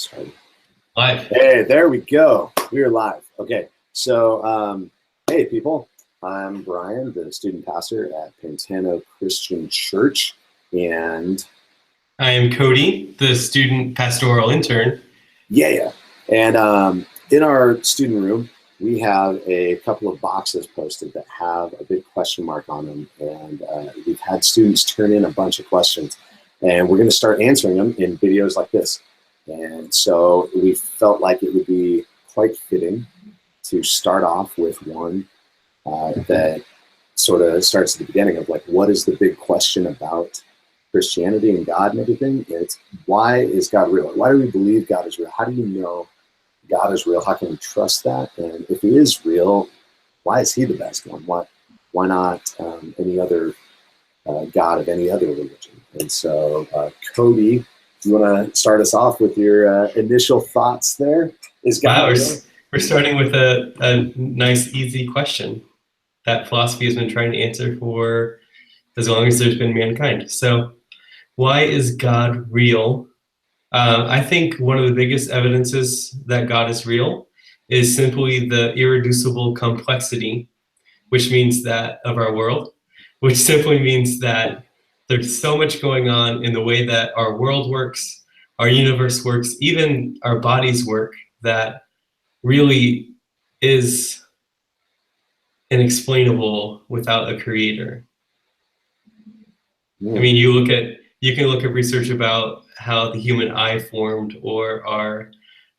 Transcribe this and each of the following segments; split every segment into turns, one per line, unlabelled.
Sorry.
Live.
Hey, there we go. We are live. Okay, so hey people, I'm Brian, the student pastor at Pantano Christian Church, and
I am Cody, the student pastoral intern.
yeah. And in our student room, we have a couple of boxes posted that have a big question mark on them, and we've had students turn in a bunch of questions, and we're going to start answering them in videos like this. And so we felt like it would be quite fitting to start off with one that sort of starts at the beginning of like, what is the big question about Christianity and God and everything? It's, why is God real? Why do we believe God is real? How do you know God is real? How can we trust that? And if he is real, why is he the best one? Why not any other God of any other religion? And so Cody, do you want to start us off with your initial thoughts there? Is God real?
We're starting with a nice, easy question that philosophy has been trying to answer for as long as there's been mankind. So why is God real? I think one of the biggest evidences that God is real is simply the irreducible complexity, which means that of our world, which simply means that there's so much going on in the way that our world works, our universe works, even our bodies work, that really is inexplainable without a creator. I mean, you can look at research about how the human eye formed, or our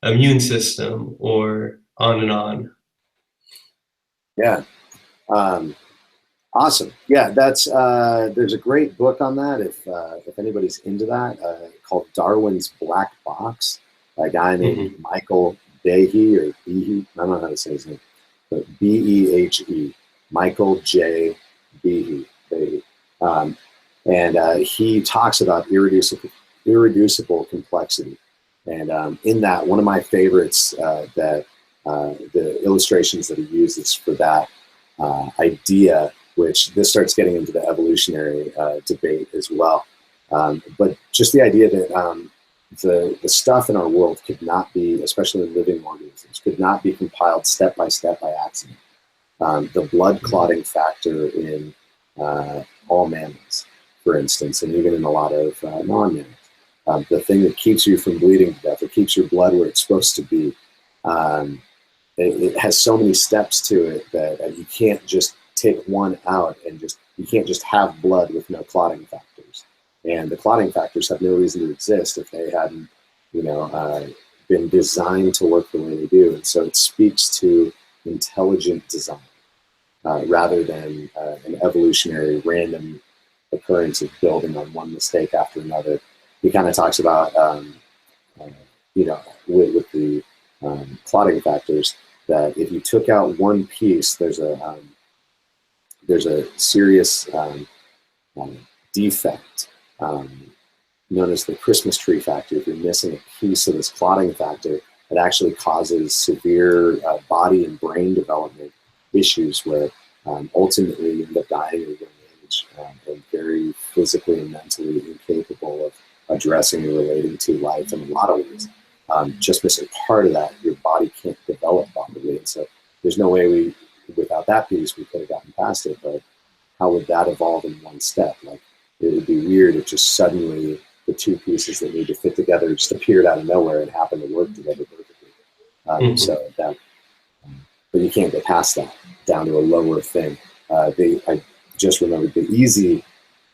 immune system, or on and on.
Yeah. Awesome. Yeah, that's there's a great book on that if anybody's into that, called Darwin's Black Box, by a guy named Michael Behe, or Behe, I don't know how to say his name, but Behe, Michael J. Behe. And he talks about irreducible complexity. And in that, one of my favorites that the illustrations that he uses for that idea, which this starts getting into the evolutionary debate as well. But just the idea that the stuff in our world could not be, especially living organisms, could not be compiled step by step by accident. The blood clotting factor in all mammals, for instance, and even in a lot of non-mammals. The thing that keeps you from bleeding to death, or keeps your blood where it's supposed to be, it has so many steps to it that you can't just take one out and you can't just have blood with no clotting factors. And the clotting factors have no reason to exist if they hadn't, been designed to work the way they do. And so it speaks to intelligent design rather than an evolutionary random occurrence of building on one mistake after another. He kind of talks about, with the clotting factors, that if you took out one piece, there's a serious defect known as the Christmas tree factor. If you're missing a piece of this clotting factor, it actually causes severe body and brain development issues where ultimately you end up dying at a young age and very physically and mentally incapable of addressing and relating to life in a lot of ways. Just missing part of that, your body can't develop properly. And so there's no way without that piece, we could have gotten past it. But how would that evolve in one step? Like, it would be weird if just suddenly the two pieces that need to fit together just appeared out of nowhere and happened to work together perfectly. So that, but you can't get past that down to a lower thing. I just remembered the easy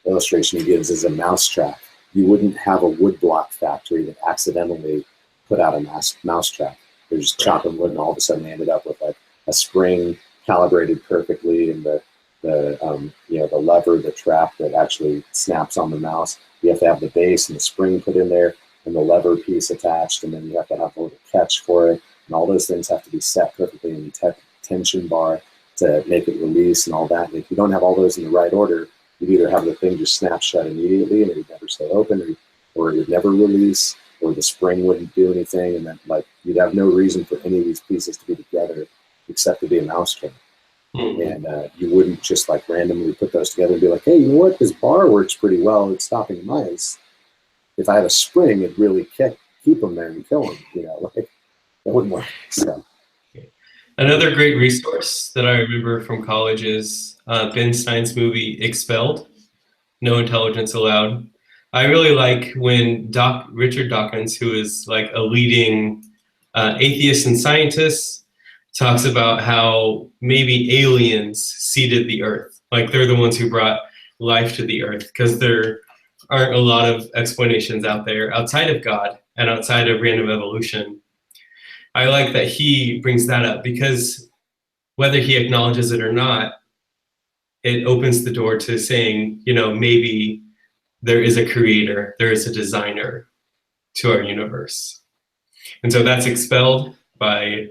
illustration he gives is a mousetrap. You wouldn't have a woodblock factory that accidentally put out a mousetrap. They're just chopping wood, and all of a sudden they ended up with like a spring calibrated perfectly, and the lever, the trap that actually snaps on the mouse. You have to have the base and the spring put in there, and the lever piece attached, and then you have to have a little catch for it, and all those things have to be set perfectly in the tension bar to make it release and all that. And if you don't have all those in the right order, you'd either have the thing just snap shut immediately and it would never stay open, or it would never release, or the spring wouldn't do anything, and then you'd have no reason for any of these pieces to be together except to be a mousetrap. And you wouldn't just randomly put those together and be like, hey, you know what? This bar works pretty well. It's stopping mice. If I had a spring, it'd really keep keep them there and kill them. Like it wouldn't work. So.
Another great resource that I remember from college is Ben Stein's movie Expelled, No Intelligence Allowed. I really like when Richard Dawkins, who is like a leading atheist and scientist, talks about how maybe aliens seeded the earth. Like they're the ones who brought life to the earth, because there aren't a lot of explanations out there outside of God and outside of random evolution. I like that he brings that up, because whether he acknowledges it or not, it opens the door to saying, maybe there is a creator, there is a designer to our universe. And so that's Expelled by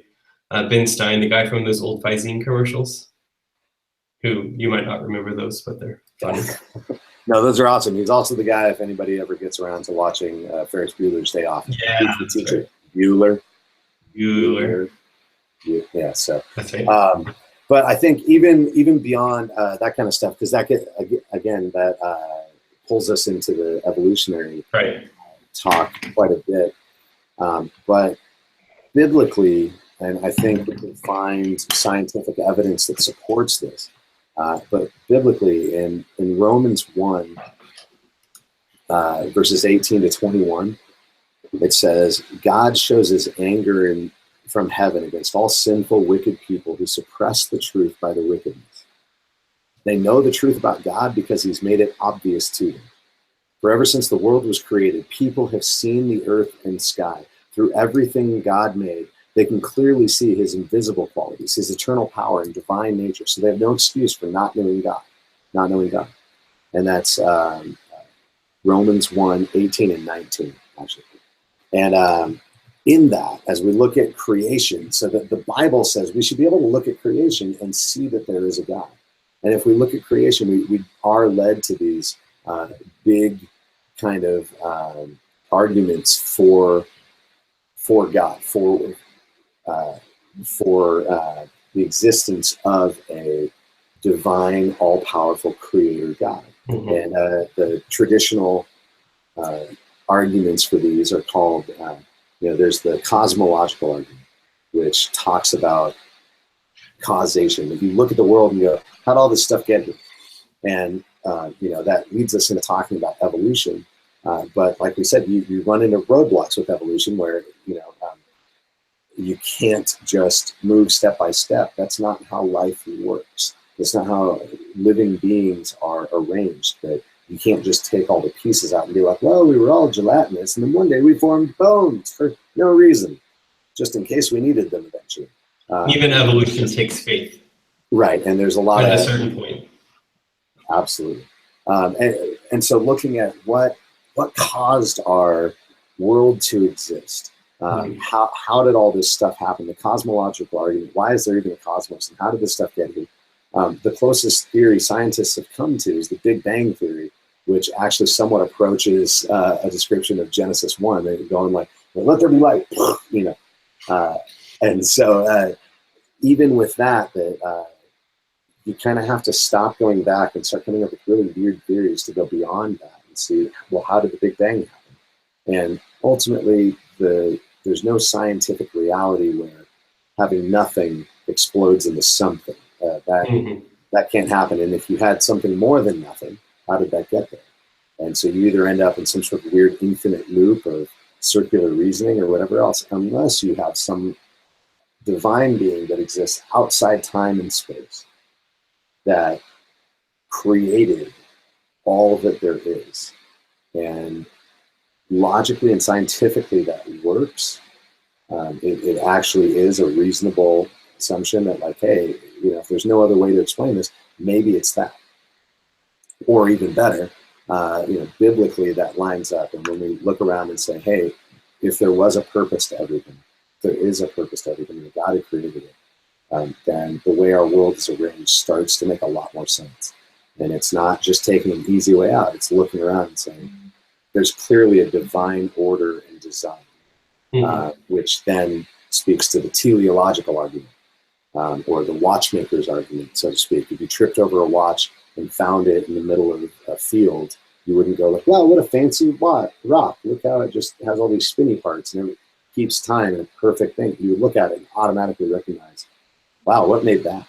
Ben Stein, the guy from those old Visine commercials, who you might not remember those, but they're funny.
No, those are awesome. He's also the guy, if anybody ever gets around to watching Ferris Bueller's Day Off.
Yeah,
he's the teacher. Right.
Bueller.
Yeah, so.
That's right.
But I think even beyond that kind of stuff, because that pulls us into the evolutionary talk quite a bit. But biblically, and I think we can find scientific evidence that supports this. But biblically, in Romans 1, verses 18 to 21, it says, God shows his anger from heaven against all sinful, wicked people who suppress the truth by their wickedness. They know the truth about God because he's made it obvious to them. For ever since the world was created, people have seen the earth and sky. Through everything God made, they can clearly see his invisible qualities, his eternal power and divine nature. So they have no excuse for not knowing God. And that's Romans 1, 18 and 19, actually. And in that, as we look at creation, so that the Bible says we should be able to look at creation and see that there is a God. And if we look at creation, we are led to these big kind of arguments for God, for the existence of a divine, all-powerful creator God. Mm-hmm. And the traditional arguments for these are called, there's the cosmological argument, which talks about causation. If you look at the world and you go, how'd all this stuff get here? And, that leads us into talking about evolution. But like we said, you run into roadblocks with evolution where, you can't just move step by step. That's not how life works. That's not how living beings are arranged. That you can't just take all the pieces out and be like, well, we were all gelatinous, and then one day we formed bones for no reason, just in case we needed them eventually.
Even evolution takes faith.
Right, and there's a lot
at a certain point.
Absolutely. And so looking at what caused our world to exist, how did all this stuff happen? The cosmological argument, why is there even a cosmos, and how did this stuff get here? The closest theory scientists have come to is the Big Bang Theory, which actually somewhat approaches a description of Genesis 1. They're going like, well, let there be light, and so even with that you kind of have to stop going back and start coming up with really weird theories to go beyond that and see, well, how did the Big Bang happen? And ultimately, there's no scientific reality where having nothing explodes into something. That can't happen. And if you had something more than nothing, how did that get there? And so you either end up in some sort of weird infinite loop of circular reasoning or whatever else, unless you have some divine being that exists outside time and space that created all that there is. And logically and scientifically that works. It actually is a reasonable assumption that, like, hey, if there's no other way to explain this, maybe it's that. Or even better, biblically that lines up. And when we look around and say, hey, if there was a purpose to everything, there is a purpose to everything, and God had created it, then the way our world is arranged starts to make a lot more sense. And it's not just taking an easy way out. It's looking around and saying, there's clearly a divine order and design, which then speaks to the teleological argument, or the watchmaker's argument, so to speak. If you tripped over a watch and found it in the middle of a field, You wouldn't go like, wow, what a fancy rock. Look how it just has all these spinny parts and it keeps time in a perfect thing. You would look at it and automatically recognize, wow, what made that?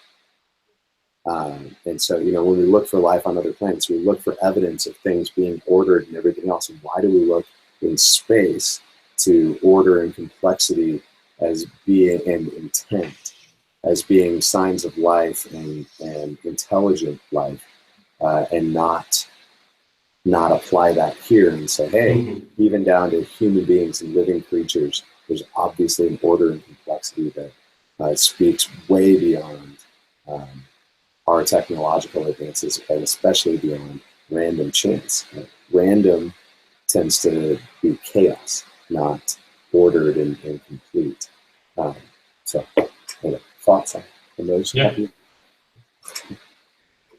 And so, when we look for life on other planets, we look for evidence of things being ordered and everything else. And why do we look in space to order and complexity as being, and intent as being signs of life and intelligent life, and not apply that here and say, hey, even down to human beings and living creatures, there's obviously an order and complexity that speaks way beyond our technological advances, and especially beyond random chance. Random tends to be chaos, not ordered and complete. So, thoughts on those?
Yeah.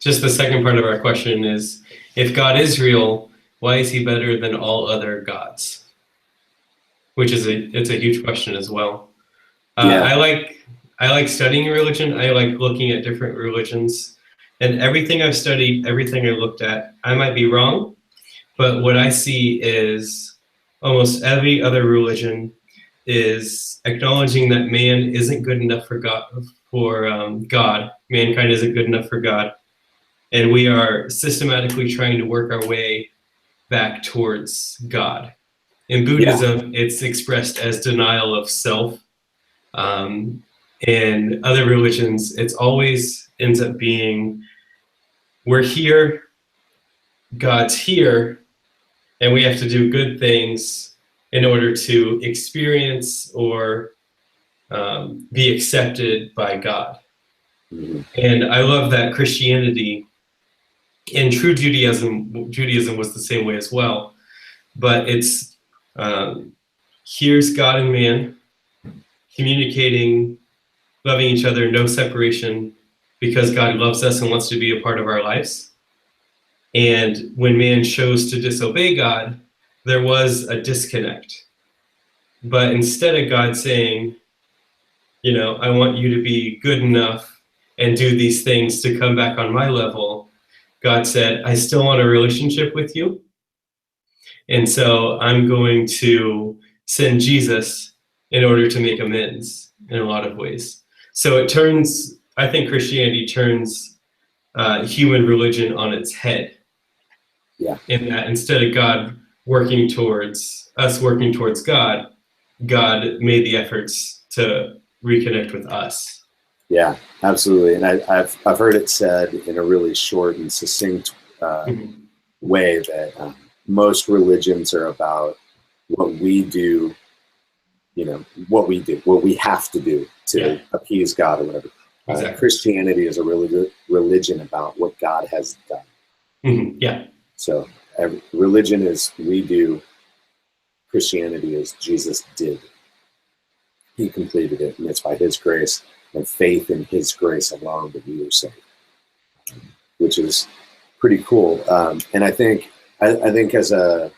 Just the second part of our question is, if God is real, why is he better than all other gods? Which is it's a huge question as well. I like studying religion. I like looking at different religions, and everything I've studied, everything I looked at, I might be wrong, but what I see is almost every other religion is acknowledging that man isn't good enough for God. Mankind isn't good enough for God, and we are systematically trying to work our way back towards God. In Buddhism, it's expressed as denial of self. In other religions, it's always ends up being, we're here, God's here, and we have to do good things in order to experience or be accepted by God.
Mm-hmm.
And I love that Christianity and true Judaism was the same way as well. But it's here's God and man communicating, loving each other, no separation, because God loves us and wants to be a part of our lives. And when man chose to disobey God, there was a disconnect. But instead of God saying, I want you to be good enough and do these things to come back on my level, God said, I still want a relationship with you. And so I'm going to send Jesus in order to make amends in a lot of ways. So I think Christianity turns human religion on its head.
Yeah.
In that instead of us working towards God, God made the efforts to reconnect with us.
Yeah, absolutely. And I've heard it said in a really short and succinct way that most religions are about what we do, what we have to do to appease God or whatever.
Exactly.
Christianity is a religion about what God has done.
Mm-hmm. Yeah.
So religion is we do. Christianity is Jesus did. He completed it, and it's by his grace and faith in his grace alone that we are saved, which is pretty cool. And I think as a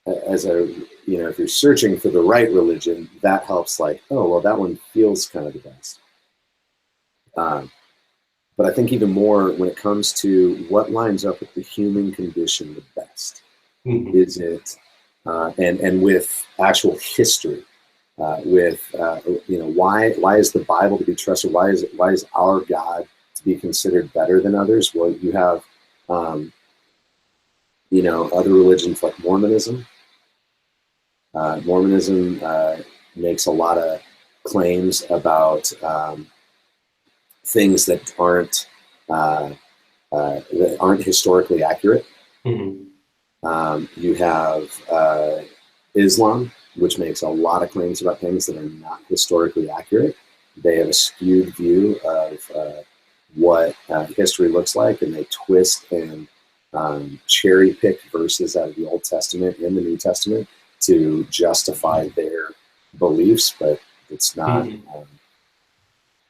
if you're searching for the right religion, that helps. Like, oh well, that one feels kind of the best. But I think even more when it comes to what lines up with the human condition the best, is it, and with actual history. Why is the Bible to be trusted? Why is our God to be considered better than others? Well, you have, other religions like Mormonism. Mormonism makes a lot of claims about things that aren't historically accurate. You have Islam, which makes a lot of claims about things that are not historically accurate. They have a skewed view of what history looks like, and they twist and cherry pick verses out of the Old Testament and the New Testament to justify their beliefs, but it's not.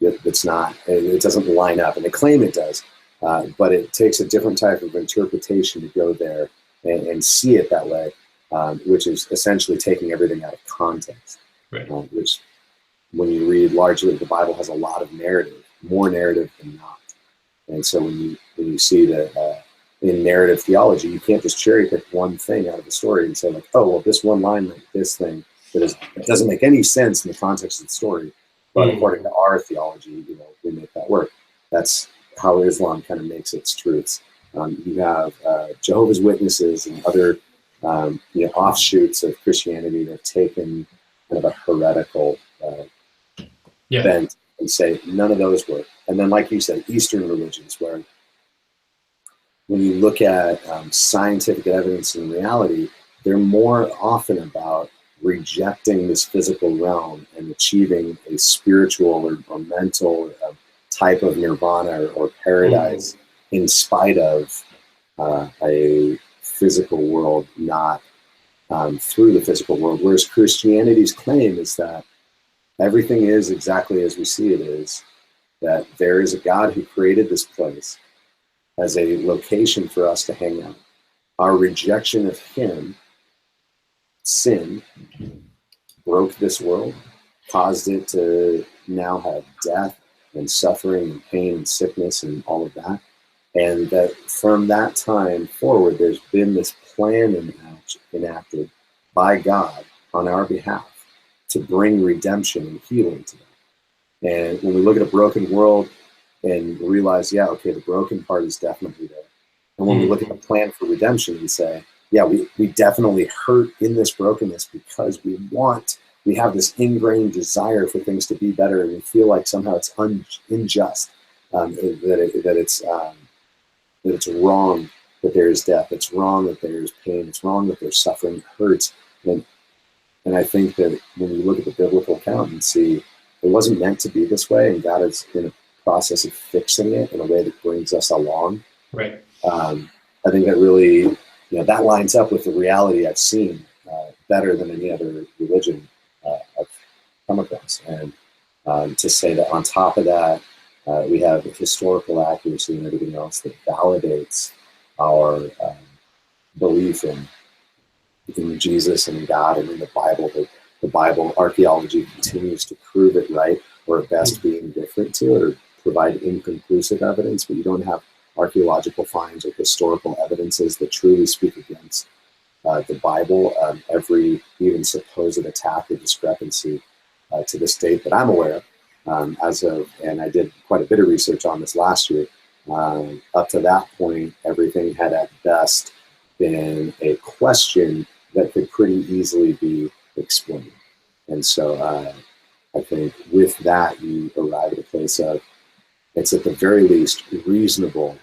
It doesn't line up, and they claim it does, but it takes a different type of interpretation to go there and see it that way. Which is essentially taking everything out of context.
Right.
Which, when you read largely, the Bible has a lot of narrative, more narrative than not. And so when you see that in narrative theology, you can't just cherry pick one thing out of the story and say like, oh, well, this one line meant this thing it doesn't make any sense in the context of the story, but according to our theology, we make that work. That's how Islam kind of makes its truths. You have Jehovah's Witnesses and other offshoots of Christianity that have taken kind of a heretical bent and say none of those work. And then, like you said, Eastern religions, where when you look at scientific evidence and reality, they're more often about rejecting this physical realm and achieving a spiritual or mental type of nirvana or paradise in spite of a physical world, not through the physical world. Whereas Christianity's claim is that everything is exactly as we see it is, that there is a God who created this place as a location for us to hang out. Our rejection of him, sin, broke this world, caused it to now have death and suffering and pain and sickness and all of that. And that from that time forward, there's been this plan enacted by God on our behalf to bring redemption and healing to them. And when we look at a broken world and realize, yeah, okay, the broken part is definitely there. And when we look at the plan for redemption, we say, yeah, we definitely hurt in this brokenness because we have this ingrained desire for things to be better, and we feel like somehow it's unjust, that it's wrong that there is death, it's wrong that there is pain, it's wrong that there's suffering, it hurts. And I think that when you look at the biblical account and see it wasn't meant to be this way, and God is in a process of fixing it in a way that brings us along.
Right.
I think that really, that lines up with the reality I've seen better than any other religion I've come across. And to say that on top of that, we have historical accuracy and everything else that validates our belief in Jesus and God and in the Bible. The Bible archaeology continues to prove it right, or at best be indifferent to it or provide inconclusive evidence, but you don't have archaeological finds or historical evidences that truly speak against the Bible. Every even supposed attack or discrepancy to this date that I'm aware of, and I did quite a bit of research on this last year, up to that point, everything had at best been a question that could pretty easily be explained. And so I think with that, you arrive at a place of, it's at the very least reasonable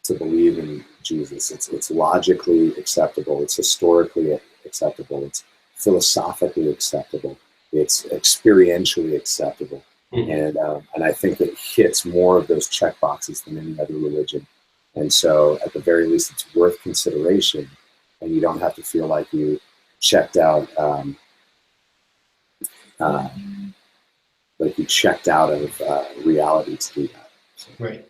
to believe in Jesus. It's logically acceptable. It's historically acceptable. It's philosophically acceptable. It's experientially acceptable. And I think it hits more of those check boxes than any other religion. And so at the very least, it's worth consideration, and you don't have to feel like you checked out, of reality to do that. So.
Right.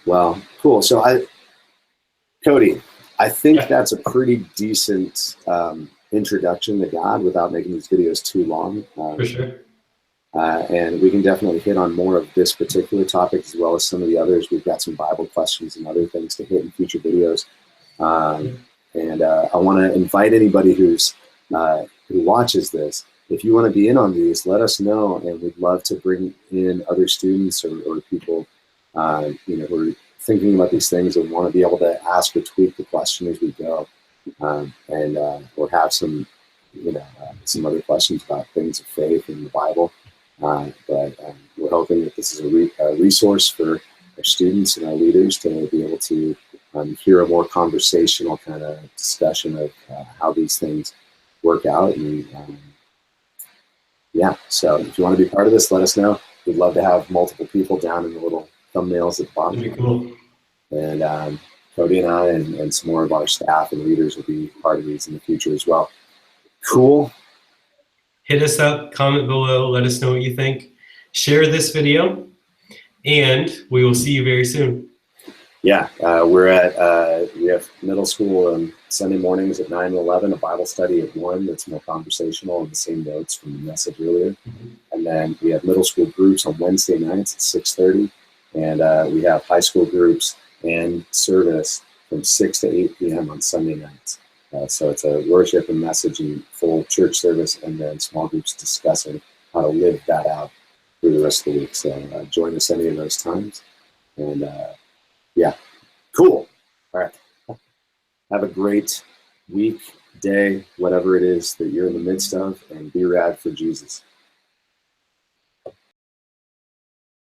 Well, cool. So Cody, I think that's a pretty decent introduction to God without making these videos too long.
For sure.
And we can definitely hit on more of this particular topic as well as some of the others. We've got some Bible questions and other things to hit in future videos. And I want to invite anybody who watches this. If you want to be in on these, let us know, and we'd love to bring in other students or people who are thinking about these things and want to be able to ask or tweak the question as we go, or have some other questions about things of faith in the Bible. But we're hoping that this is a resource for our students and our leaders to be able to hear a more conversational kind of discussion of how these things work out. And so if you want to be part of this, let us know. We'd love to have multiple people down in the little thumbnails at the bottom.
That'd be cool.
And Cody and I and some more of our staff and leaders will be part of these in the future as well. Cool.
Hit us up, comment below, let us know what you think. Share this video, and we will see you very soon.
Yeah, we have middle school on Sunday mornings at 9 and 11, a Bible study at 1 that's more conversational and the same notes from the message earlier. And then we have middle school groups on Wednesday nights at 6:30. And we have high school groups and service from 6 to 8 p.m. on Sunday nights. So it's a worship and message and full church service, and then small groups discussing how to live that out through the rest of the week. So join us any of those times. And yeah, cool. All right. Have a great week, day, whatever it is that you're in the midst of, and be rad for Jesus.